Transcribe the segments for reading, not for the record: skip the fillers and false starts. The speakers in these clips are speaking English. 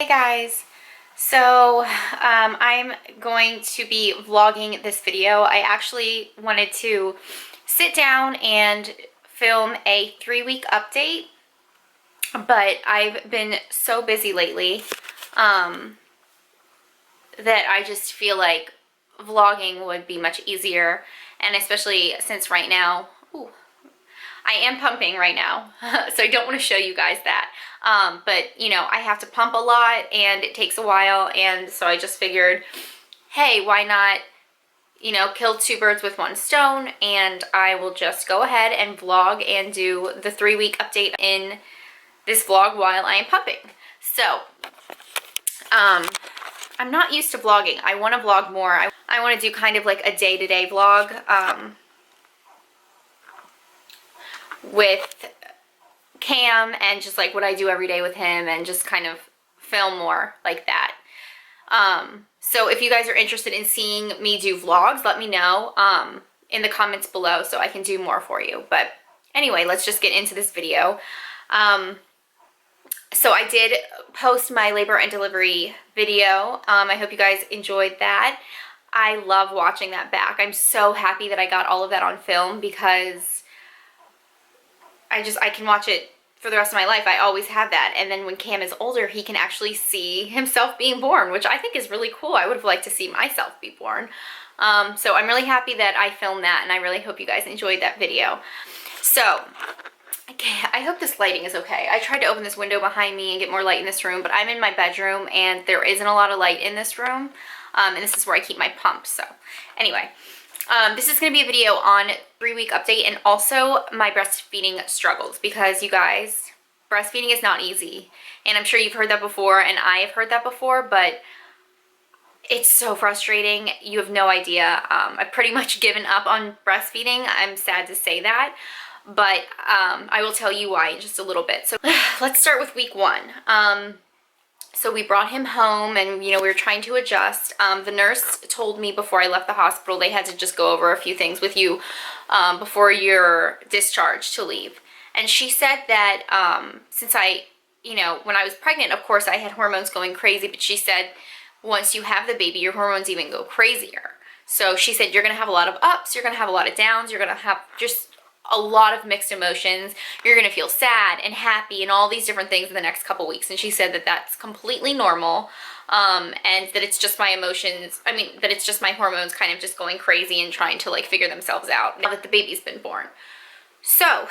Hey guys, so I'm going to be vlogging this video. I actually wanted to sit down and film a 3-week update, but I've been so busy lately that I just feel like vlogging would be much easier, and especially since right now, I am pumping right now, so I don't want to show you guys that. But, you know, I have to pump a lot and it takes a while, and so I just figured, hey, why not, you know, kill two birds with one stone, and I will just go ahead and vlog and do the 3-week update in this vlog while I am pumping. So, I'm not used to vlogging. I want to vlog more. I want to do kind of like a day-to-day vlog, with Cam and just like what I do every day with him, and just kind of film more like that. So if you guys are interested in seeing me do vlogs, let me know in the comments below so I can do more for you. But anyway, let's just get into this video. So I did post my labor and delivery video. I hope you guys enjoyed that. I love watching that back. I'm so happy that I got all of that on film, because I can watch it for the rest of my life. I always have that. And then when Cam is older, he can actually see himself being born, which I think is really cool. I would have liked to see myself be born. So I'm really happy that I filmed that, and I really hope you guys enjoyed that video. So, I hope this lighting is okay. I tried to open this window behind me and get more light in this room, but I'm in my bedroom and there isn't a lot of light in this room. And this is where I keep my pump. So anyway, this is going to be a video on 3-week update, and also my breastfeeding struggles, because you guys, breastfeeding is not easy. And I'm sure you've heard that before, and I have heard that before, but it's so frustrating. You have no idea. I've pretty much given up on breastfeeding. I'm sad to say that, but I will tell you why in just a little bit. So let's start with week 1. So we brought him home, and, you know, we were trying to adjust. The nurse told me before I left the hospital they had to just go over a few things with you before you're discharged to leave. And she said that since you know, when I was pregnant, of course, I had hormones going crazy, but she said once you have the baby, your hormones even go crazier. So she said you're going to have a lot of ups, you're going to have a lot of downs, you're going to have just a lot of mixed emotions. You're going to feel sad and happy and all these different things in the next couple weeks. And she said that that's completely normal, and that it's just my emotions. I mean, that it's just my hormones kind of just going crazy and trying to like figure themselves out now that the baby's been born. So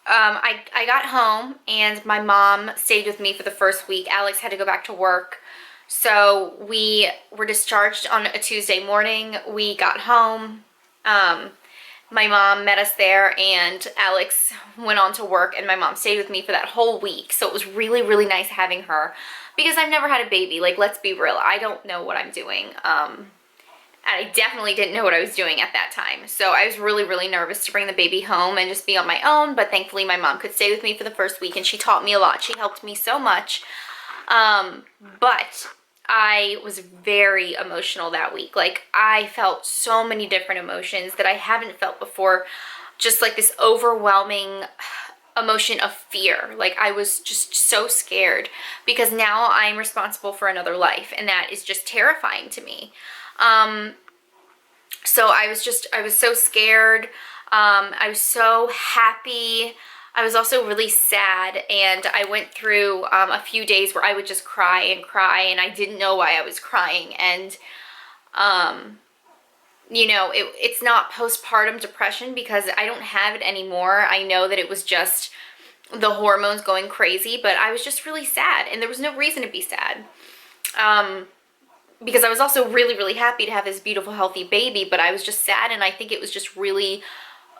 I got home, and my mom stayed with me for the first week. Alex had to go back to work. So we were discharged on a Tuesday morning. We got home. My mom met us there, and Alex went on to work, and my mom stayed with me for that whole week. So it was really, really nice having her, because I've never had a baby. Like, let's be real. I don't know what I'm doing. And I definitely didn't know what I was doing at that time. So I was really, really nervous to bring the baby home and just be on my own. But thankfully, my mom could stay with me for the first week, and she taught me a lot. She helped me so much. But I was very emotional that week. Like, I felt so many different emotions that I haven't felt before. Just like this overwhelming emotion of fear. Like, I was just so scared, because now I'm responsible for another life, and that is just terrifying to me. So I was so scared. I was so happy. I was also really sad, and I went through a few days where I would just cry and cry, and I didn't know why I was crying. And you know, it's not postpartum depression, because I don't have it anymore. I know that it was just the hormones going crazy, but I was just really sad, and there was no reason to be sad. Because I was also really, really happy to have this beautiful, healthy baby, but I was just sad, and I think it was just really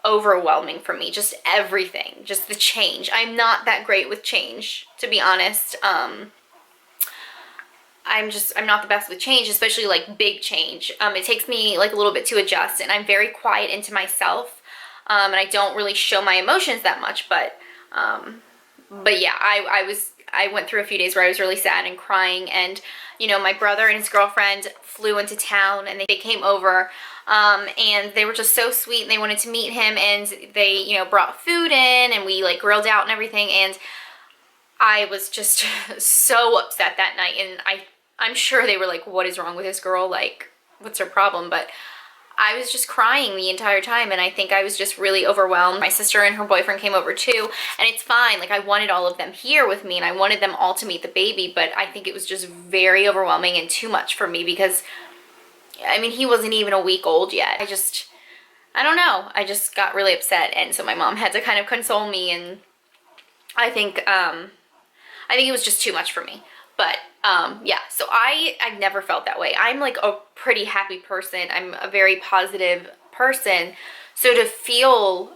overwhelming for me. Just everything, just the change. I'm not that great with change, to be honest. I'm not the best with change, especially like big change. It takes me like a little bit to adjust, and I'm very quiet into myself, and I don't really show my emotions that much. But yeah, I went through a few days where I was really sad and crying, and, you know, my brother and his girlfriend flew into town, and they came over, and they were just so sweet, and they wanted to meet him, and they, you know, brought food in, and we like grilled out and everything. And I was just so upset that night, and I'm sure they were like, what is wrong with this girl? Like, what's her problem? But I was just crying the entire time, and I think I was just really overwhelmed. My sister and her boyfriend came over too, and it's fine. Like, I wanted all of them here with me, and I wanted them all to meet the baby, but I think it was just very overwhelming and too much for me because, I mean, he wasn't even a week old yet. I don't know. I just got really upset, and so my mom had to kind of console me, and I think it was just too much for me. But yeah, so I've never felt that way. I'm like a pretty happy person. I'm a very positive person. So to feel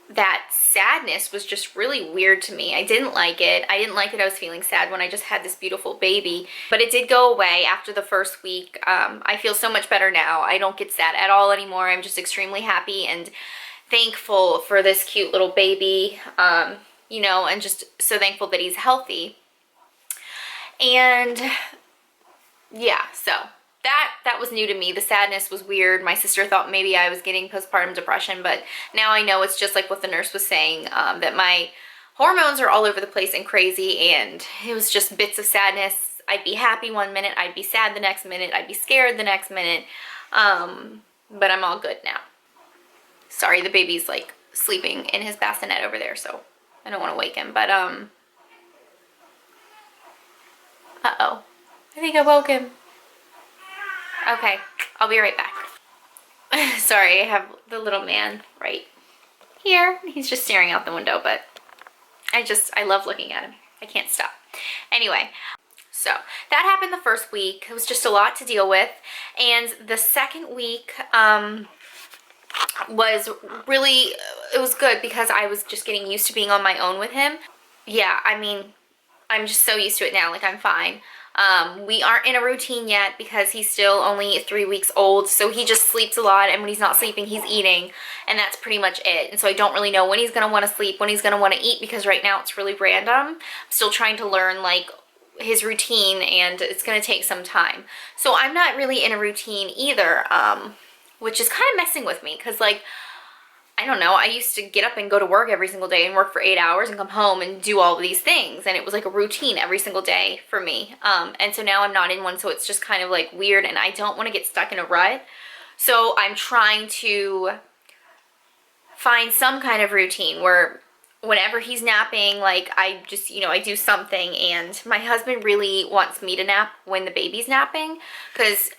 that sadness was just really weird to me. I didn't like it. I didn't like that I was feeling sad when I just had this beautiful baby. But it did go away after the first week. I feel so much better now. I don't get sad at all anymore. I'm just extremely happy and thankful for this cute little baby, you know, and just so thankful that he's healthy. And yeah, so that was new to me. The sadness was weird. My sister thought maybe I was getting postpartum depression, but now I know it's just like what the nurse was saying, that my hormones are all over the place and crazy, and it was just bits of sadness. I'd be happy one minute, I'd be sad the next minute, I'd be scared the next minute, but I'm all good now. Sorry, the baby's like sleeping in his bassinet over there, so I don't want to wake him, but uh-oh. I think I woke him. Okay, I'll be right back. Sorry, I have the little man right here. He's just staring out the window, but I love looking at him. I can't stop. Anyway, so that happened the first week. It was just a lot to deal with. And the second week was really, it was good because I was just getting used to being on my own with him. Yeah, I mean, I'm just so used to it now, like I'm fine. We aren't in a routine yet because he's still only 3 weeks old, so he just sleeps a lot, and when he's not sleeping, he's eating, and that's pretty much it. And so I don't really know when he's gonna wanna sleep, when he's gonna wanna eat, because right now it's really random. I'm still trying to learn like his routine, and it's gonna take some time. So I'm not really in a routine either, which is kind of messing with me, because like, I don't know, I used to get up and go to work every single day and work for 8 hours and come home and do all of these things, and it was like a routine every single day for me. And so now I'm not in one, so it's just kind of like weird, and I don't want to get stuck in a rut. So I'm trying to find some kind of routine where whenever he's napping, like I just, you know, I do something. And my husband really wants me to nap when the baby's napping because,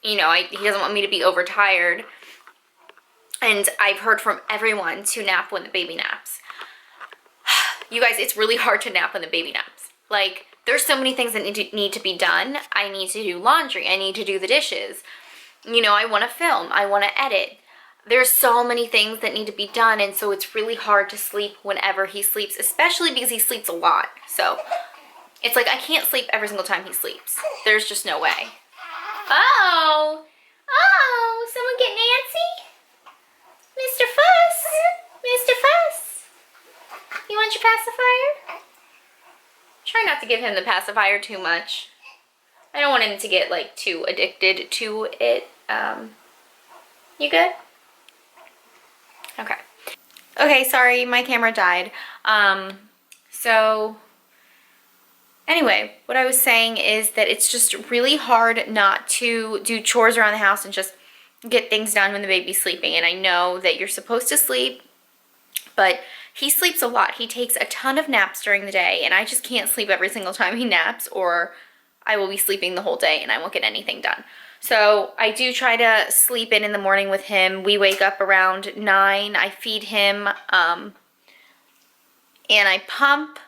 you know, he doesn't want me to be overtired. And I've heard from everyone to nap when the baby naps. You guys, it's really hard to nap when the baby naps. Like, there's so many things that need to be done. I need to do laundry. I need to do the dishes. You know, I want to film. I want to edit. There's so many things that need to be done, and so it's really hard to sleep whenever he sleeps, especially because he sleeps a lot. So it's like I can't sleep every single time he sleeps. There's just no way. Oh, someone get Nancy? Mr. Fuss? Mr. Fuss? You want your pacifier? Try not to give him the pacifier too much. I don't want him to get like too addicted to it. You good? Okay. Okay, sorry, my camera died. So anyway, what I was saying is that it's just really hard not to do chores around the house and just get things done when the baby's sleeping. And I know that you're supposed to sleep, but he sleeps a lot. He takes a ton of naps during the day, and I just can't sleep every single time he naps, or I will be sleeping the whole day and I won't get anything done. So I do try to sleep in the morning with him. We wake up around 9. I feed him, and I pump,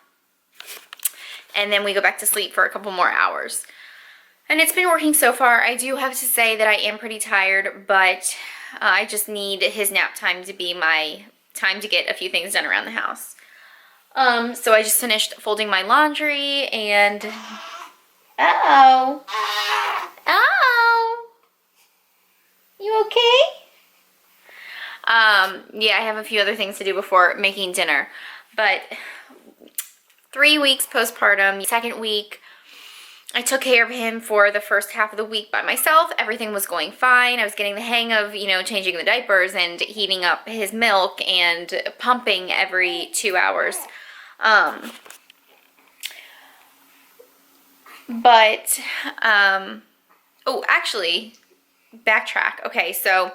and then we go back to sleep for a couple more hours. And it's been working so far. I do have to say that I am pretty tired, but I just need his nap time to be my time to get a few things done around the house. So I just finished folding my laundry, and you okay? Yeah, I have a few other things to do before making dinner, but 3 weeks postpartum. Second week, I took care of him for the first half of the week by myself. Everything was going fine. I was getting the hang of, you know, changing the diapers and heating up his milk and pumping every 2 hours. But, oh, actually, backtrack. Okay, so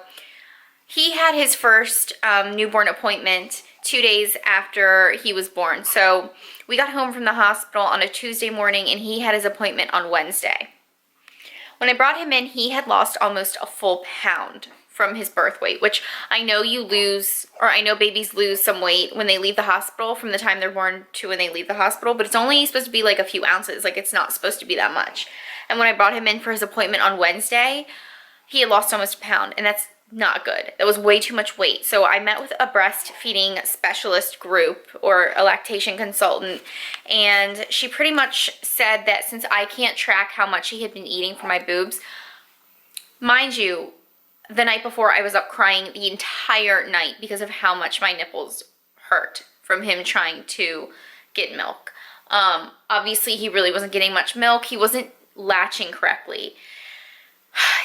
he had his first newborn appointment 2 days after he was born. So we got home from the hospital on a Tuesday morning, and he had his appointment on Wednesday. When I brought him in, he had lost almost a full pound from his birth weight, which I know you lose, or I know babies lose some weight when they leave the hospital from the time they're born to when they leave the hospital, but it's only supposed to be like a few ounces. Like, it's not supposed to be that much. And when I brought him in for his appointment on Wednesday, he had lost almost a pound, and that's not good. That was way too much weight. So I met with a breastfeeding specialist group, or a lactation consultant, and she pretty much said that since I can't track how much he had been eating from my boobs, mind you, the night before I was up crying the entire night because of how much my nipples hurt from him trying to get milk. Obviously he really wasn't getting much milk. He wasn't latching correctly.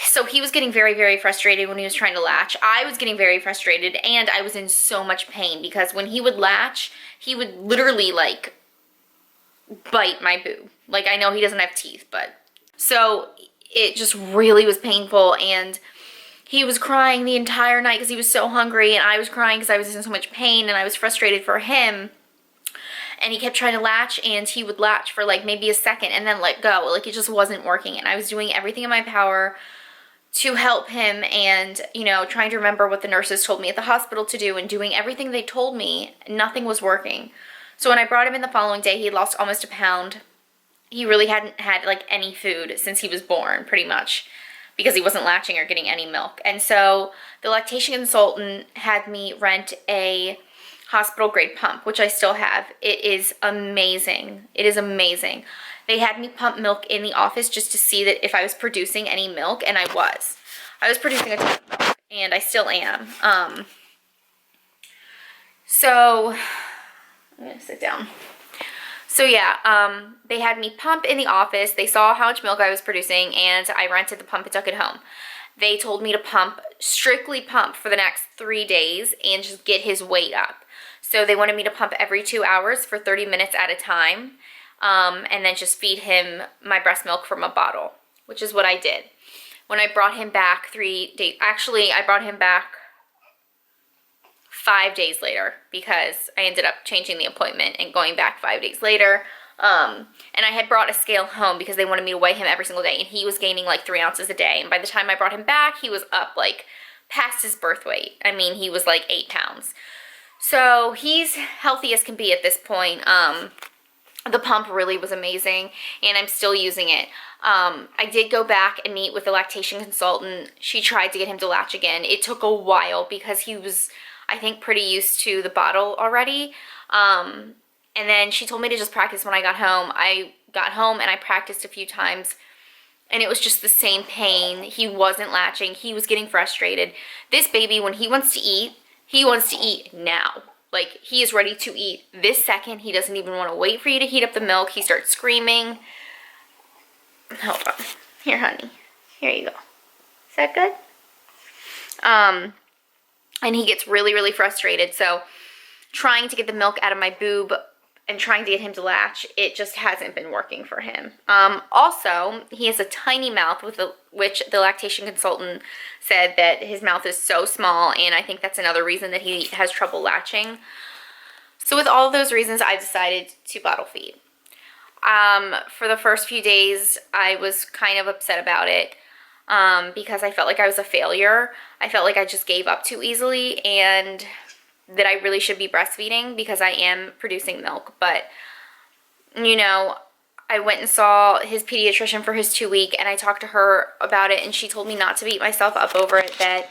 So he was getting very, very frustrated when he was trying to latch. I was getting very frustrated, and I was in so much pain because when he would latch, he would literally like bite my boob. Like, I know he doesn't have teeth, but so it just really was painful, and he was crying the entire night because he was so hungry, and I was crying because I was in so much pain, and I was frustrated for him. And he kept trying to latch, and he would latch for like maybe a second and then let go. Like, it just wasn't working, and I was doing everything in my power to help him, and, you know, trying to remember what the nurses told me at the hospital to do and doing everything they told me. Nothing was working. So when I brought him in the following day, he had lost almost a pound. He really hadn't had like any food since he was born, pretty much, because he wasn't latching or getting any milk. And so the lactation consultant had me rent a hospital grade pump, which I still have. It is amazing. It is amazing. They had me pump milk in the office just to see that if I was producing any milk, and I was. I was producing a ton of milk, and I still am. So I'm gonna sit down. So yeah, they had me pump in the office. They saw how much milk I was producing, and I rented the pump and took it home. They told me to pump, strictly pump for the next 3 days and just get his weight up. So they wanted me to pump every 2 hours for 30 minutes at a time, and then just feed him my breast milk from a bottle, which is what I did. When I brought him back 3 days, actually I brought him back 5 days later because I ended up changing the appointment and going back 5 days later. And I had brought a scale home because they wanted me to weigh him every single day, and he was gaining like 3 ounces a day. And by the time I brought him back, he was up like past his birth weight. I mean, he was like 8 pounds. So he's healthy as can be at this point. The pump really was amazing, and I'm still using it. I did go back and meet with the lactation consultant. She tried to get him to latch again. It took a while because he was, I think, pretty used to the bottle already. And then she told me to just practice when I got home. I got home and I practiced a few times, and it was just the same pain. He wasn't latching. He was getting frustrated. This baby, when he wants to eat now. Like, he is ready to eat this second. He doesn't even want to wait for you to heat up the milk. He starts screaming. Hold on. Here, honey. Here you go. Is that good? And he gets really, really frustrated. So trying to get the milk out of my boob and trying to get him to latch, it just hasn't been working for him. Also, he has a tiny mouth, which the lactation consultant said that his mouth is so small, and I think that's another reason that he has trouble latching. So with all of those reasons, I decided to bottle feed. For the first few days, I was kind of upset about it because I felt like I was a failure. I felt like I just gave up too easily, and that I really should be breastfeeding because I am producing milk. But, you know, I went and saw his pediatrician for his 2-week, and I talked to her about it, and she told me not to beat myself up over it, that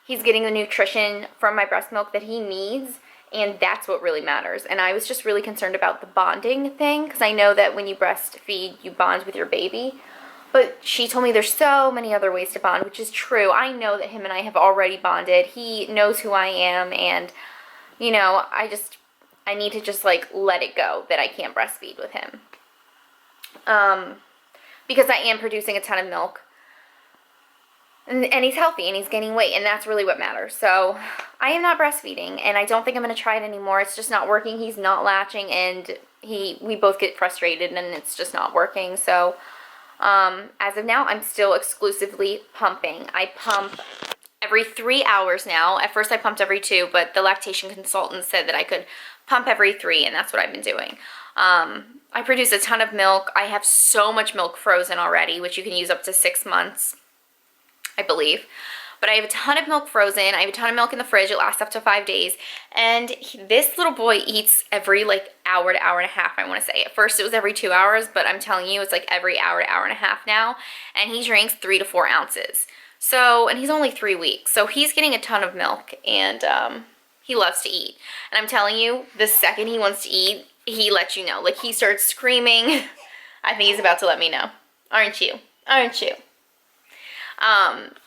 he's getting the nutrition from my breast milk that he needs, and that's what really matters. And I was just really concerned about the bonding thing, because I know that when you breastfeed, you bond with your baby. But she told me there's so many other ways to bond, which is true. I know that him and I have already bonded. He knows who I am, and, you know, I need to just, like, let it go that I can't breastfeed with him. Because I am producing a ton of milk. And he's healthy, and he's gaining weight, and that's really what matters. So I am not breastfeeding, and I don't think I'm going to try it anymore. It's just not working. He's not latching, and we both get frustrated and it's just not working. So as of now, I'm still exclusively pumping. I pump every 3 hours now. At first I pumped every 2, but the lactation consultant said that I could pump every 3, and that's what I've been doing. I produce a ton of milk. I have so much milk frozen already, which you can use up to 6 months, I believe. But I have a ton of milk frozen. I have a ton of milk in the fridge. It lasts up to 5 days. And this little boy eats every like hour to hour and a half, I want to say. At first it was every 2 hours, but I'm telling you, it's like every hour to hour and a half now. And he drinks 3 to 4 ounces. So, and he's only 3 weeks. So he's getting a ton of milk, and he loves to eat. And I'm telling you, the second he wants to eat, he lets you know. Like, he starts screaming. I think he's about to let me know. Aren't you? Aren't you?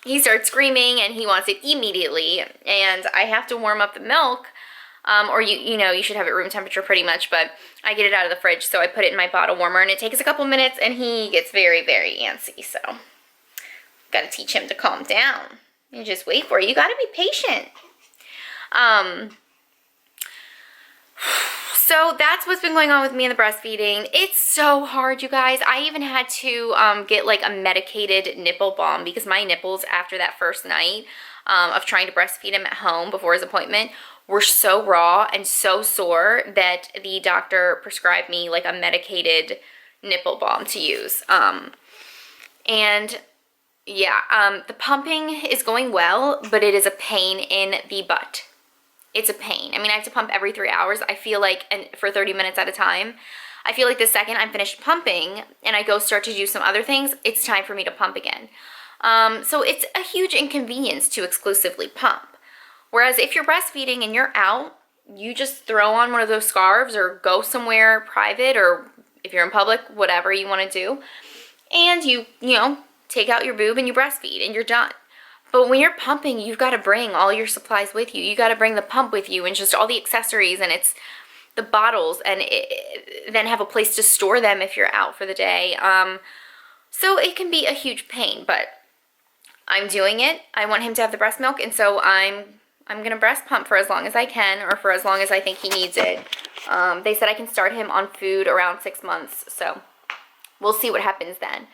He starts screaming and he wants it immediately, and I have to warm up the milk, or you know, you should have it room temperature pretty much, but I get it out of the fridge, so I put it in my bottle warmer, and it takes a couple minutes, and he gets very, very antsy, so gotta teach him to calm down and just wait for it. You gotta be patient. So that's what's been going on with me in the breastfeeding. It's so hard, you guys. I even had to get like a medicated nipple balm because my nipples after that first night of trying to breastfeed him at home before his appointment were so raw and so sore that the doctor prescribed me like a medicated nipple balm to use. And yeah, the pumping is going well, but it is a pain in the butt. It's a pain. I mean, I have to pump every 3 hours. I feel like, and for 30 minutes at a time. I feel like the second I'm finished pumping and I go start to do some other things, it's time for me to pump again. So it's a huge inconvenience to exclusively pump. Whereas if you're breastfeeding and you're out, you just throw on one of those scarves or go somewhere private, or if you're in public, whatever you want to do. And you know, take out your boob and you breastfeed and you're done. But when you're pumping, you've got to bring all your supplies with you. You got to bring the pump with you and just all the accessories, and it's the bottles, and then have a place to store them if you're out for the day. So it can be a huge pain, but I'm doing it. I want him to have the breast milk, and so I'm going to breast pump for as long as I can, or for as long as I think he needs it. They said I can start him on food around 6 months, so we'll see what happens then.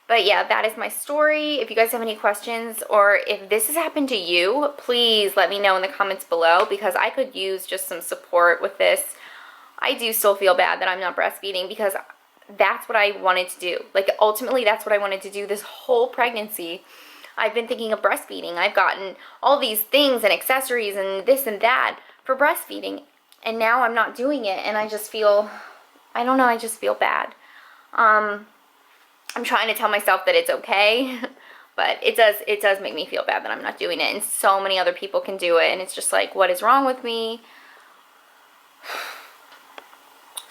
But yeah, that is my story. If you guys have any questions, or if this has happened to you, please let me know in the comments below, because I could use just some support with this. I do still feel bad that I'm not breastfeeding, because that's what I wanted to do. Like, ultimately, that's what I wanted to do this whole pregnancy. I've been thinking of breastfeeding. I've gotten all these things and accessories and this and that for breastfeeding, and now I'm not doing it, and I just feel, I don't know, I just feel bad. I'm trying to tell myself that it's okay, but it does make me feel bad that I'm not doing it, and so many other people can do it, and it's just like, what is wrong with me?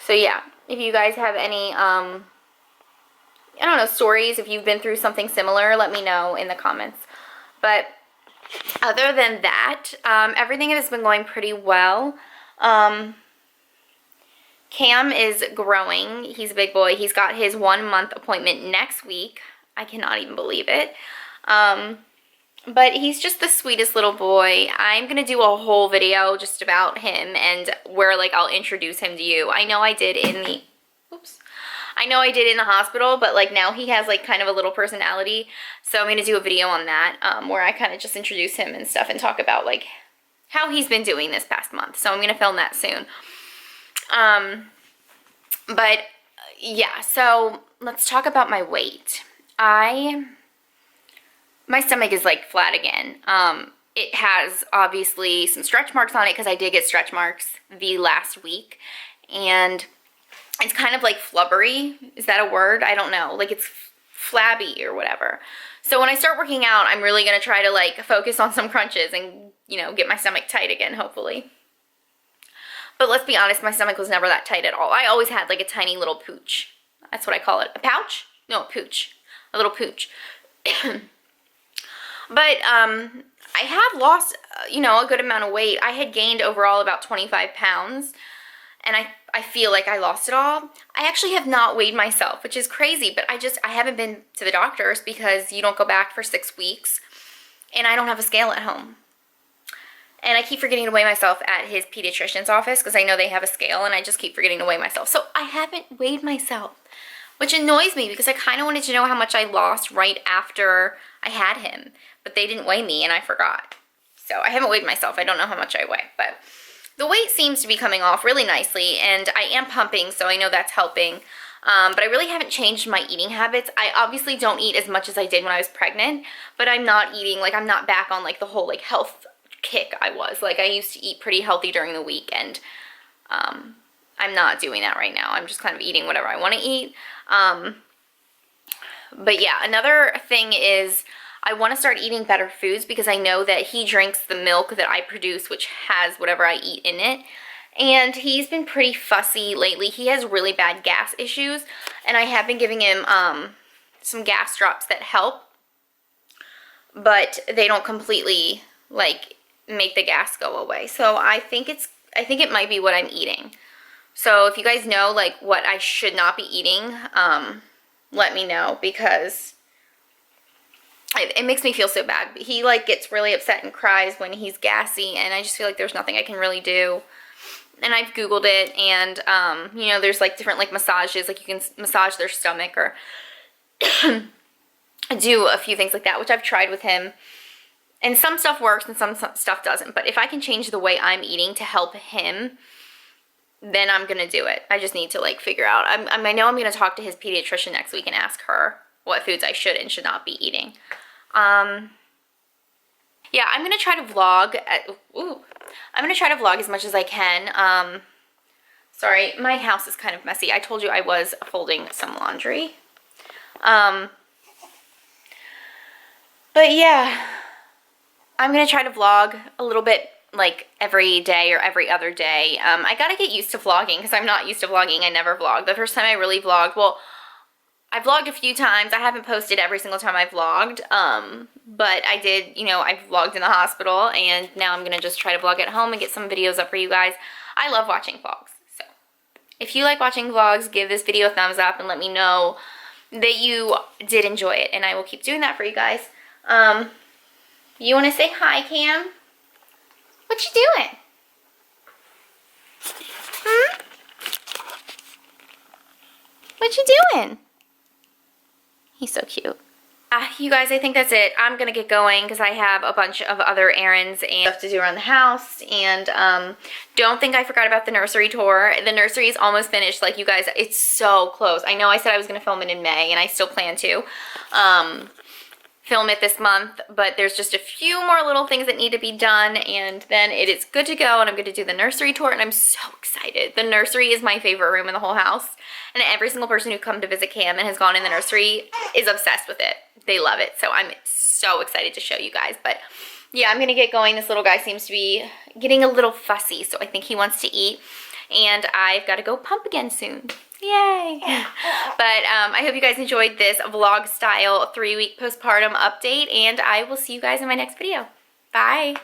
So yeah, if you guys have any, I don't know, stories, if you've been through something similar, let me know in the comments. But other than that, everything has been going pretty well. Cam is growing. He's a big boy. He's got his 1-month appointment next week. I cannot even believe it. But he's just the sweetest little boy. I'm going to do a whole video just about him, and where like I'll introduce him to you. I know I did in the, I know I did in the hospital, but like now he has like kind of a little personality. So I'm going to do a video on that, where I kind of just introduce him and stuff and talk about like how he's been doing this past month. So I'm going to film that soon. But yeah, so let's talk about my weight. My stomach is like flat again. It has obviously some stretch marks on it, because I did get stretch marks the last week, and it's kind of like flubbery. Is that a word? I don't know. Like, it's flabby or whatever. So when I start working out, I'm really going to try to like focus on some crunches and, you know, get my stomach tight again, hopefully. But let's be honest, my stomach was never that tight at all. I always had like a tiny little pooch. That's what I call it. A pouch? No, a pooch. A little pooch. But I have lost, you know, a good amount of weight. I had gained overall about 25 pounds. And I feel like I lost it all. I actually have not weighed myself, which is crazy. But I haven't been to the doctors, because you don't go back for 6 weeks. And I don't have a scale at home. And I keep forgetting to weigh myself at his pediatrician's office because I know they have a scale and I just keep forgetting to weigh myself. So I haven't weighed myself, which annoys me because I kind of wanted to know how much I lost right after I had him. But they didn't weigh me and I forgot. So I haven't weighed myself. I don't know how much I weigh. But the weight seems to be coming off really nicely and I am pumping, so I know that's helping. But I really haven't changed my eating habits. I obviously don't eat as much as I did when I was pregnant, but I'm not eating, like I'm not back on like the whole like health kick I was. Like I used to eat pretty healthy during the week and I'm not doing that right now. I'm just kind of eating whatever I want to eat. But yeah, another thing is I want to start eating better foods because I know that he drinks the milk that I produce, which has whatever I eat in it. And he's been pretty fussy lately. He has really bad gas issues, and I have been giving him some gas drops that help, but they don't completely like make the gas go away. So I think it might be what I'm eating. So if you guys know like what I should not be eating, let me know because it makes me feel so bad. He like gets really upset and cries when he's gassy, and I just feel like there's nothing I can really do. And I've Googled it, and you know, there's like different like massages, like you can massage their stomach or do a few things like that, which I've tried with him. And some stuff works and some stuff doesn't. But if I can change the way I'm eating to help him, then I'm going to do it. I just need to like figure out. I know I'm going to talk to his pediatrician next week and ask her what foods I should and should not be eating. Yeah, I'm going to try to vlog. I'm going to try to vlog as much as I can. Sorry, my house is kind of messy. I told you I was folding some laundry. But yeah, I'm going to try to vlog a little bit like every day or every other day. I got to get used to vlogging because I'm not used to vlogging. I never vlogged. The first time I really vlogged, well, I vlogged a few times. I haven't posted every single time I vlogged, but I did, you know, I vlogged in the hospital, and now I'm going to just try to vlog at home and get some videos up for you guys. I love watching vlogs, so if you like watching vlogs, give this video a thumbs up and let me know that you did enjoy it, and I will keep doing that for you guys. You want to say hi, Cam? What you doing? Hmm? What you doing? He's so cute. You guys, I think that's it. I'm going to get going because I have a bunch of other errands and stuff to do around the house. And don't think I forgot about the nursery tour. The nursery is almost finished. Like, you guys, it's so close. I know I said I was going to film it in May, and I still plan to film it this month. But there's just a few more little things that need to be done, and then it is good to go. And I'm going to do the nursery tour, and I'm so excited. The nursery is my favorite room in the whole house. And every single person who come to visit Cam and has gone in the nursery is obsessed with it. They love it. So I'm so excited to show you guys. But yeah, I'm going to get going. This little guy seems to be getting a little fussy. So I think he wants to eat. And I've got to go pump again soon. Yay. But I hope you guys enjoyed this vlog style 3-week postpartum update. And I will see you guys in my next video. Bye.